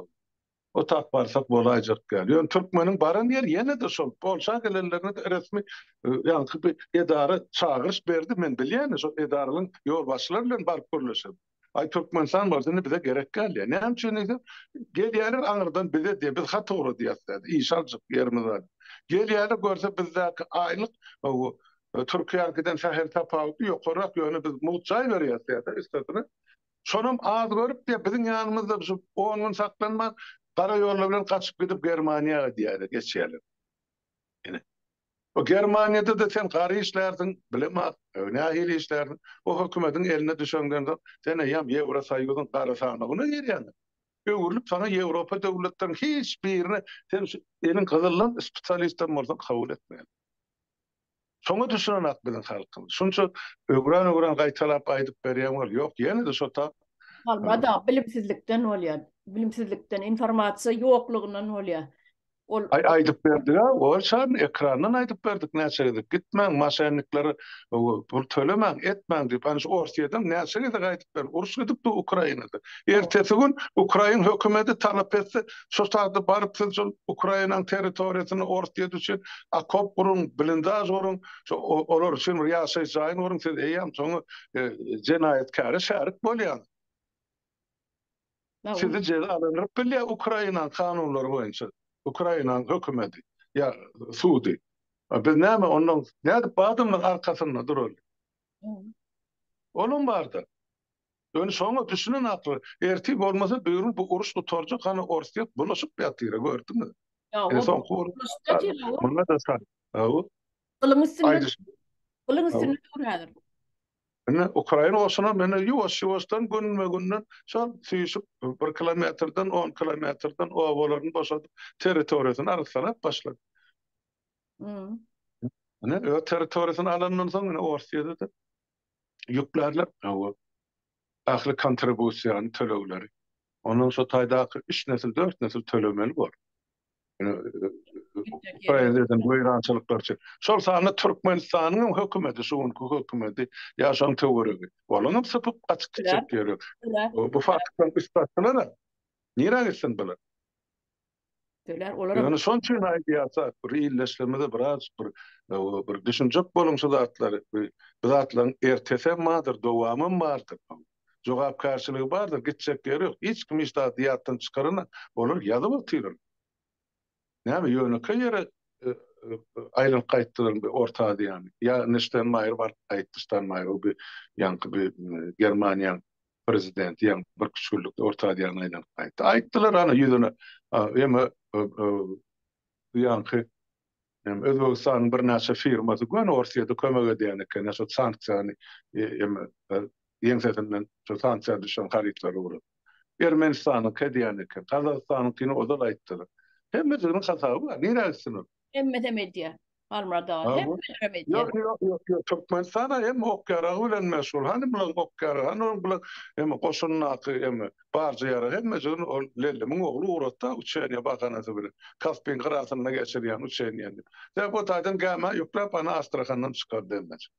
Speaker 2: O tak barsak bolajak gelýär. Türkmeniň baran ýer ýene de şol Polşa gelenlerine de resmi ýa-ni bir edara çağırış berdi. Men bilýän şol edaralyň ýolbaşçylary bilen baryp görleşip. Ay Türkmenistan barzany bize gerek gelýär. Näme üçin edi? Gelýärler aňyrdan bize diýip biz hat togra diýýärler. İşalçyk ýerimiz var. Gelýärler görse bizdäki aýlyk o Türkiýe'den şäher tapawuty ýokarak ýöne biz muçay berýärler istedini. Şonam az görüp diýip biziň ýanymyzda şu 10 gün saklanma kara ýollar bilen kaçıp gidip Germaniýaga diýerler, geçýärler. Ene. O Germaniýada da sen gary işlerdiň, bilemok, nähil işlerdiň. O hökümetiň eline düşende sen ýam Ýewrosaýyzyň gary sanagyny berýär. Öwürlüp sana Ýewropa döwletleriň hiç birine sen elin gyzyllan spesialistler bolsa kabul etmeýär. Şoňa düşünen biziň halkymyz. Şunça öwran gaýtalap aýdyp berýän bol. Ýok, ýene de şota
Speaker 1: Halmada bilimsizlikden bolýar. Bilimsizlikden, informasiýa ýoklugyndan bolýar. Ol
Speaker 2: aýdyp berdi ya, o şan ekrandan aýdyp berdik näçe edip gitmäň maşenlikleri pul tölemäň etmäň diýip ana şu Orsiýadan näçe edip aýdyp berdi. Uruş edip Ukrainada. Ertesi gün Ukraina hökümeti talap etse şu saatda baryp şu Ukrainanyň territoriýasyny Orsiýa düşün akop gurun, blindaj gurun, şu olar üçin ýaşaýan gurun siz eýam soňy jenaýetkary şärik bolýar. Sizi jeda alanyp bilýär Ukraina kanunlary boýunça. Ukrainanyň hökümeti ya Suudi. Biz näme onuň näde badymyň arkasynda durýar. Onun bardy. Dönüş şoňa düşünen akly. Erti bolmasa böwrün bu uruş tutarjak hany Orsiýa bulaşyp ýatyr gördüňmi?
Speaker 1: Ya
Speaker 2: Ene soň munda da sar. Awu.
Speaker 1: Kılın üstünde dur häzir.
Speaker 2: Ene Ukraina olsana mene ýuwaş-ýuwaşdan günden şol süýüşüp 1 kilometrden 10 kilometrden o awalaryny boşadyp territoriýasyny aralsanak başlady. Ene o territoriýasyny alandan soň Orsiýada da ýüklerler awa ahly kontribusiýany tölegleri. Onun şu taýdaky 3 nesil 4 nesil tölemeli bar. Ukraina'dan buyurançılıklar için. Şol sahne Türkmenistanyň hökümeti, şuňky hökümeti ýaşan töweregi. Olanyp sypyp gaçyp gitjek gerek. Bu faktdan isbatlanýar. Nire gitsin bular? Yani son için aýdýarsa, bir illeşlemede biraz bir düşünjek bolunsa zatlary, bu zatlaryň ertese madyr, dowamy bardyr. Jogap karşılığı bardyr, gitjek ýeri ýok. Hiç kim iştahiyatdan çykarana olur ýazyp otyrar. Näme ýönekä ýere aýlan gaýtdylar bir ortada ýani. Ya Neşten Mayer bar aýtdyşdan Mayer o bir ýanky bir Germaniýa prezidenti ýa bir küçülük ortada ýani aýlan gaýtdy. Aýtdylar ana ýüzüne ýa ýanky Özbegistanyň bir näçe firmasy gön Orsiýada kömek edýän eken, näçe sanksiýany ýeňsetinden şu sanksiýa düşen haritler uğradı. Ermenistanyň kedýän eken, Kazakstanyň kini o da aýtdylar. Hemme jygyň hasaby bar. Nire etsin o?
Speaker 1: Emme de medya. Almada
Speaker 2: Ha
Speaker 1: hep
Speaker 2: bu.
Speaker 1: medya.
Speaker 2: Yok. Türkmenistan hem okyara bilen meşhur. Hani bilen okyara, hani bilen hem koşunnakı hem barcı yara hem meşhur o lellemin oğlu uğratta uçağına bakanatı bilen. Kaspin kırasına geçirýän uçağına yani. De bu taýdan gama ýuklap ana Astrahandan çykar denler.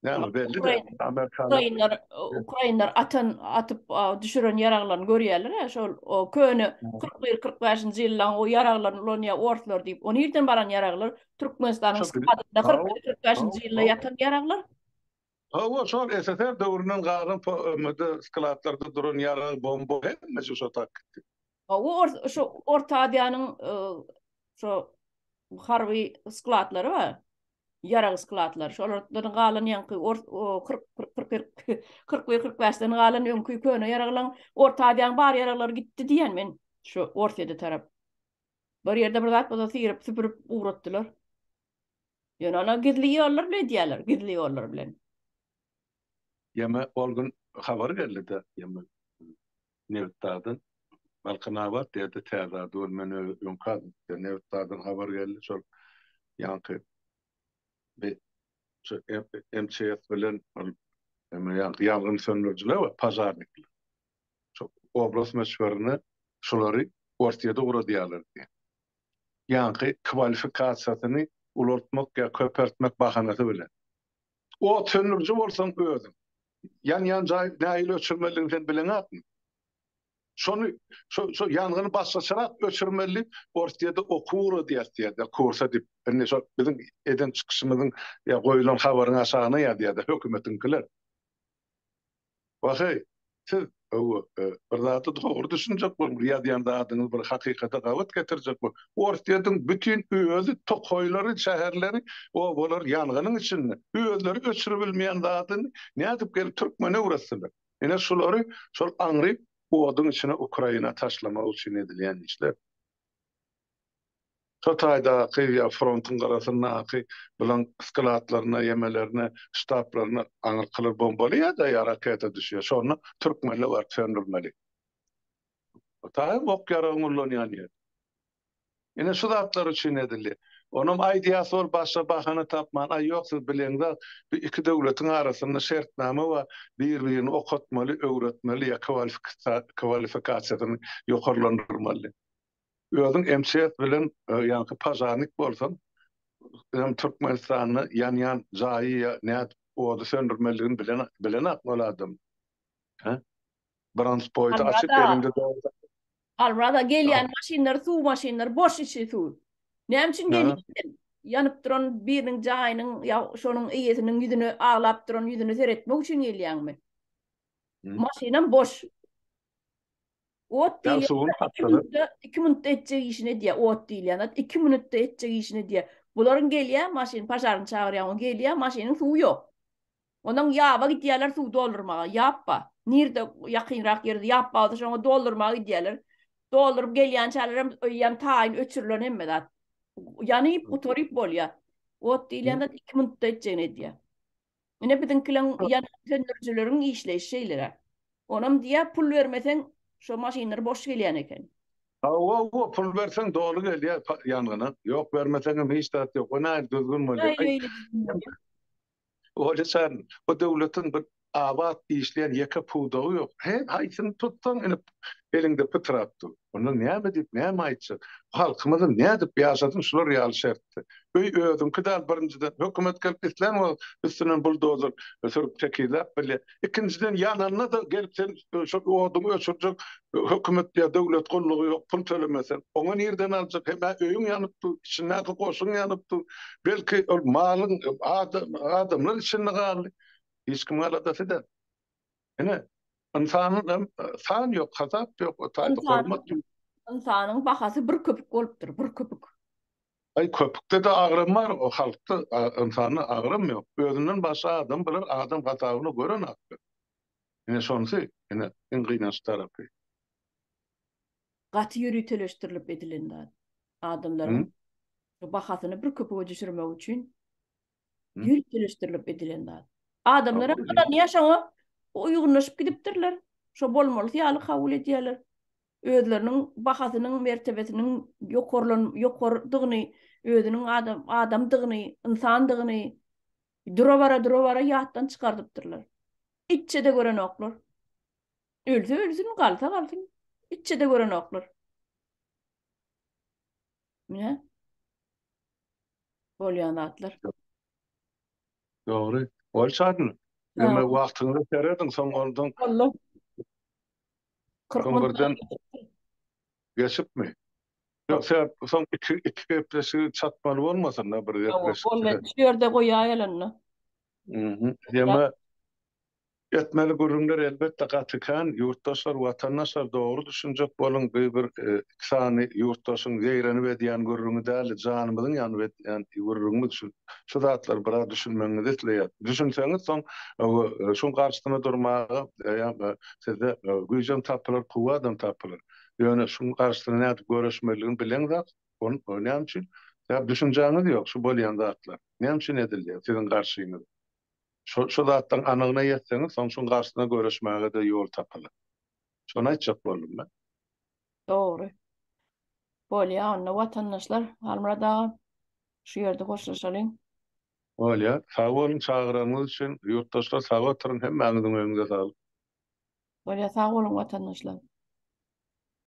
Speaker 2: Yani belli de Amerikalı
Speaker 1: Ukraynalar atıp düşüren yaraglaryny görýärler ya şol o köni 41-45-nji ýyllar o yaraglaryny Loniya ortlar diýip onu ýerden baran yaraglar Türkmenistanyň
Speaker 2: çok
Speaker 1: skladynda
Speaker 2: ha
Speaker 1: 41-45-nji ýylda ýatan yaraglar.
Speaker 2: o şol SSR döwründen galan skladlarda duran yara bomba hemme şu tak.
Speaker 1: Şu Orta Aziýanyň şu harby skladlary bar. Yarag skladlar. Şolardan galan ýanky 41-45-den galan öňkü köne yaraglan Orta Aziýanyň bar yaraglar gitdi diýen men şu Ortada tarap. Bir ýerde bir zat bolsa sirip süpürüp uğratdylar. Ýöne ana gizli ýollar bilen diýerler, gizli ýollar bilen.
Speaker 2: Yeme olgun habar geldi de yeme Nevtadın Balkanavat diye de täze dolmeny ýonkad Nevtadın habar geldi şol ýanky bir şu MCS bilen ýanky ýangyn söndürjiler we pazarnyklar. Çok oblast meşwerini şolary ortaya dogry diýerler. Ýanky kwalifikasiýasyny ulartmak ýa köpertmek bahanasy bilen. O söndürji bolsaň özüň yan jaý näýle öçürmeligiň bilen atmy. Şonu şu yangını başlasarak öçürmeli ortaya da okur diýär kursa dip enne şo bizim eden çykışymyzyň ya goýulan habaryň aşagyna ya diýär hökümetinkiler. Waxy siz bir zat dogry düşünjek bol ýa-da adyňyz bir hakykata gawat getirjek bol. Ortaýadyň bütün özü tokoýlary, şäherleri o bolar yanganyň içinde. Özleri öçürüp bilmeýän zatyny nädip gelip türkmene uğraşsylar. Ene şolary şol aňryp bu adın içine Ukrayna taşlama için edilen işler. Çotayda Kıyıya frontun arasında bulan skladlarına, yemelerine, ştablarına anır kılır bombalı ya da yarakete düşüyor. Sonra Türkmenli var, söndürmeli. Çotay ok yaranırlar yani. Yine şu zatlar için edildi. Onun aidiyası ol başa bahana tapman. Ay yoksuz bileňiz iki devletin arasında şertname we bir-birini okutmaly, öwretmeli ya kwalifikasiýasyny ýokarlandyrmaly. Özüň MCS bilen ýa-ni pazarnyk bolsaň, hem Türkmenistanyny ýan-ýan jaýy näde ody söndürmeligini bilen atmaly adam. Ha? Brandspoýta açyp elinde
Speaker 1: Almada gelýän maşinler, suw maşinler boş içi suw. Näme üçin gelýän? Yanıp duran biriniň jaýynyň ýa şonuň eýesiniň ýüzüni aglap duran ýüzüni seretmek üçin gelýänmi? Maşinam boş. Ot diýär. 2 minutda etjek işine diýär. Ot diýär. 2 minutda etjek işine diýär. Bularyň gelýän maşin paşaryny çagyrýan gelýän maşiniň suwy ýok. Onuň ýaba gitýärler suw doldurmaga. Ýappa. Nirde ýakynrak ýerde ýappa şoňa doldurmaga gitýärler. Doldurup gelýän çälerim öýýän taýyn öçürilen hemme zat. Ýanyp oturyp bolýar. Ot diýilende 2 minutda etjegine diýär. Mene bizimkileň ýan söndürjileriň işleýi şeýlere. Onam diýär pul bermeseň şo maşinler boş gelýän eken.
Speaker 2: O pul berseň dogry gelýär ýangyna. Ýok bermeseň hiç dat ýok. Ona düzgün bolýar. Ola sen o devletin bir abat işleyen yaka pudağı yok. Hem haysını tutsan elinde pıtrattı. Onu näme dip näme aýtsa, halkymyzyň näme dip ýaşadyn şular ýaly şertdi. Özüm kydal birinciden hökümet gelip islen o üstünden buldozer sürüp çekilip bile. İkinciden yanına da gelip sen şu odumu öçürjek hökümet ýa döwlet gollugy ýok, pul tölemesen. Oňa nerden aljak? Hem öýüň ýanypdy, içinde goşuň ýanypdy. Belki o malyň adamlar içinde galdy. Hiç kim aladasy da. Ene insanyň san ýok, hazap ýok, taýda hormat ýok.
Speaker 1: İnsanyň bahasy bir köpük bolupdyr, bir köpük.
Speaker 2: Ay köpükde de agrym bar, o halkda insany agrym ýok. Özünden başga adam bilen adam hatawyny gören hakdy. Ene şonusy, ene en gynanç tarapy.
Speaker 1: Gaty ýürüteleşdirilip edilen adamlaryň bahasyny bir köpüge düşürmek üçin ýürüteleşdirilip edilen adamlara bilen ýaşaňa uýgunlaşyp gidipdirler. Şo bolmaly ýaly kabul edýärler. özleriniň bahasynyň, mertebetiniň ýokardygyny, özüniň adamdygyny, insandygyny dura bara ýatdan çykardypdyrlar. İççe de gören oklar. Ölse ölsün, kalsa kalsın. İççe de gören oklar. Ne? Bolýan atlar.
Speaker 2: Dogry. Ol çadyny.
Speaker 1: Ha,
Speaker 2: Emme wagtyňy bererdin, soň ondan
Speaker 1: Allah 40
Speaker 2: soň
Speaker 1: minut
Speaker 2: birden geçipmi? Yok, sen son iki depresi çatmalı olmasın da bir depresi.
Speaker 1: bolle şerde goýaýalanna.
Speaker 2: Yeme etmeli gurrunlar elbette katıkan yurttaşlar, vatandaşlar doğru düşünecek bolun bir sani yurttaşın geýreni ve diýen gurrunu däl janymyzyň ýany we gurrunu düşün. Şu zatlar bir düşünmeniňizi isleýär. Düşünseňiz soň şoň garşysyna durmagy sizde güýjem tapylar, kuwa adam tapylar. Ýöne şoň garşysyna näde görüşmeligini bilen zat, onu näme üçin? Ya düşünjäňiz ýok, şu bolýan zatlar. Näme üçin edilýär siziň garşyňyz? Şu zatdan anygyna ýetseňiz, soň şoň garşysyna görüşmäge de ýol tapylar. Şonu aýtjak boldum ben.
Speaker 1: Doğru. Bolýan watandaşlar almada şu ýerde hoşlaşalyň.
Speaker 2: Olya, sag bolun çagyranyňyz üçin ýurtdaşlar sag oturun, hemmäňiziň öňüňize sag.
Speaker 1: Bolýa sag bolun watandaşlar.